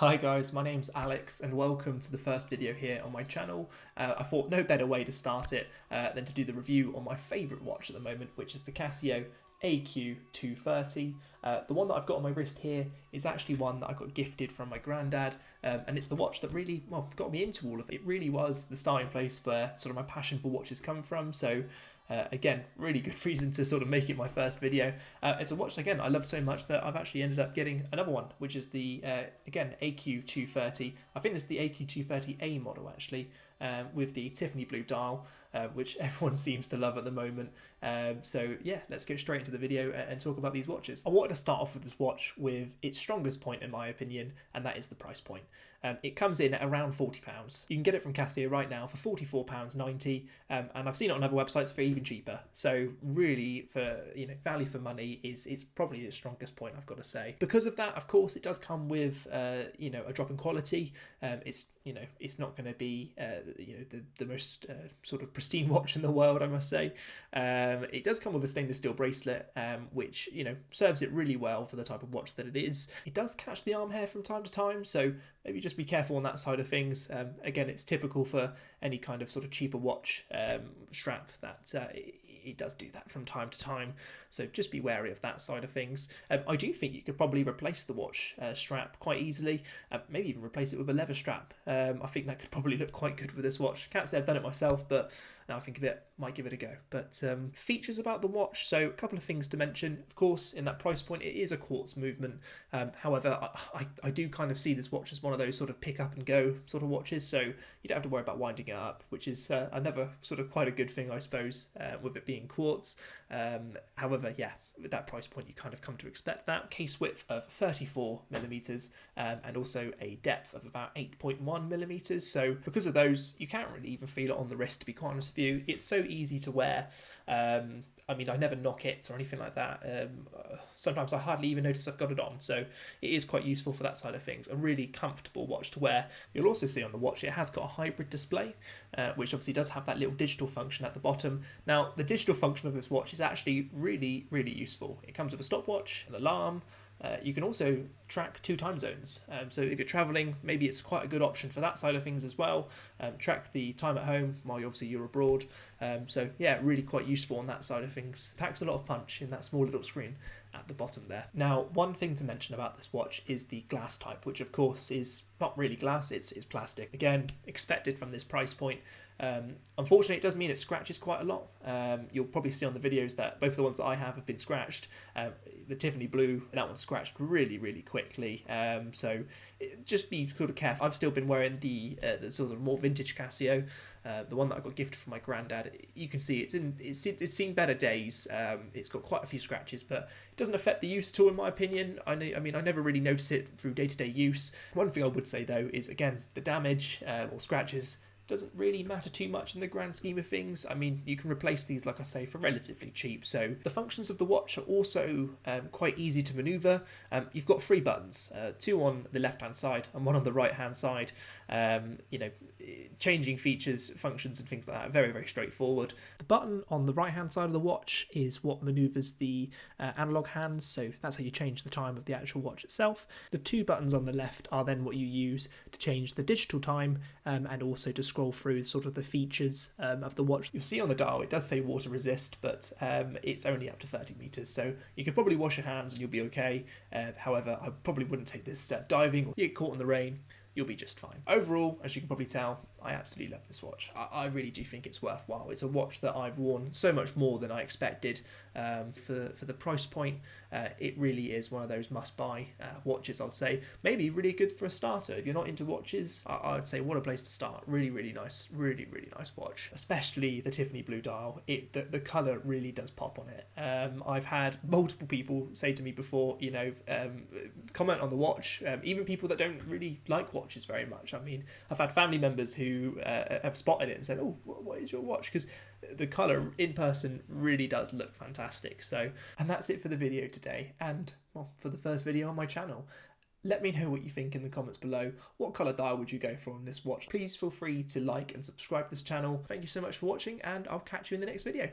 Hi guys, my name's Alex and welcome to the first video here on my channel. I thought no better way to start it than to do the review on my favourite watch at the moment, which is the Casio AQ-230. The one that I've got on my wrist here is actually one that I got gifted from my granddad, and it's the watch that really, got me into all of it. It really was the starting place where sort of my passion for watches come from, so again, really good reason to sort of make it my first video. It's a watch, again, I love so much that I've actually ended up getting another one, which is the, again, AQ-230. I think it's the AQ-230A model, actually, with the Tiffany blue dial, which everyone seems to love at the moment. So yeah, let's get straight into the video and talk about these watches. I wanted to start off with this watch with its strongest point, in my opinion, and that is the price point. It comes in at around £40. You can get it from Casio right now for £44.90, and I've seen it on other websites for even cheaper. So really, for value for money is probably the strongest point, I've got to say. Because of that, of course, it does come with a drop in quality. It's not going to be the most sort of pristine watch in the world, I must say. It does come with a stainless steel bracelet, which serves it really well for the type of watch that it is. It does catch the arm hair from time to time, so maybe just be careful on that side of things. Again, it's typical for any kind of sort of cheaper watch strap that it does do that from time to time, so just be wary of that side of things. I do think you could probably replace the watch strap quite easily, maybe even replace it with a leather strap. I think that could probably look quite good with this watch. Can't say I've done it myself, but now I think of it, might give it a go. But features about the watch, so a couple of things to mention. Of course, in that price point, it is a quartz movement. However, I do kind of see this watch as one of those sort of pick up and go sort of watches, so you don't have to worry about winding it up, which is another sort of quite a good thing, I suppose, with it being quartz. However, yeah, with that price point, you kind of come to expect that. Case width of 34mm, and also a depth of about 8.1mm. So because of those, you can't really even feel it on the wrist, to be quite honest with you. It's so easy to wear. I mean, I never knock it or anything like that. Sometimes I hardly even notice I've got it on, so it is quite useful for that side of things. A really comfortable watch to wear. You'll also see on the watch it has got a hybrid display, which obviously does have that little digital function at the bottom. Now, the digital function of this watch is actually really, really useful. It comes with a stopwatch, an alarm. You can also track 2 time zones, so if you're traveling, maybe it's quite a good option for that side of things as well. Track the time at home while you're abroad, so yeah, really quite useful on that side of things. Packs a lot of punch in that small little screen at the bottom there. Now, one thing to mention about this watch is the glass type, which of course is not really glass, it's plastic. Again, expected from this price point. Unfortunately, it does mean it scratches quite a lot. You'll probably see on the videos that both the ones that I have been scratched. The Tiffany blue, that one scratched really, really quickly. So just be sort of careful. I've still been wearing the sort of more vintage Casio, the one that I got gifted from my granddad. You can see it's seen better days. It's got quite a few scratches, but it doesn't affect the use at all, in my opinion. I mean, I never really notice it through day-to-day use. One thing I would say though is, again, the damage or scratches doesn't really matter too much in the grand scheme of things. I mean, you can replace these, like I say, for relatively cheap. So the functions of the watch are also quite easy to maneuver. You've got 3 buttons, 2 on the left hand side and 1 on the right hand side. Changing features, functions and things like that, very, very straightforward. The button on the right hand side of the watch is what maneuvers the analog hands, so that's how you change the time of the actual watch itself. The 2 buttons on the left are then what you use to change the digital time, and also to scroll through sort of the features of the watch. You'll see on the dial it does say water resist, but it's only up to 30 meters, so you could probably wash your hands and you'll be okay. However, I probably wouldn't take this step diving or get caught in the rain. You'll be just fine. Overall, as you can probably tell, I absolutely love this watch. I really do think it's worthwhile. It's a watch that I've worn so much more than I expected for the price point. It really is one of those must-buy watches, I'd say. Maybe really good for a starter. If you're not into watches, I would say what a place to start. Really, really nice. Really, really nice watch. Especially the Tiffany blue dial. The colour really does pop on it. I've had multiple people say to me before, comment on the watch. Even people that don't really like watches very much. I mean, I've had family members who have spotted it and said, "Oh, what is your watch?" Because the colour in person really does look fantastic. So, and that's it for the video today, and well, for the first video on my channel. Let me know what you think in the comments below. What colour dial would you go for on this watch? Please feel free to like and subscribe to this channel. Thank you so much for watching, and I'll catch you in the next video.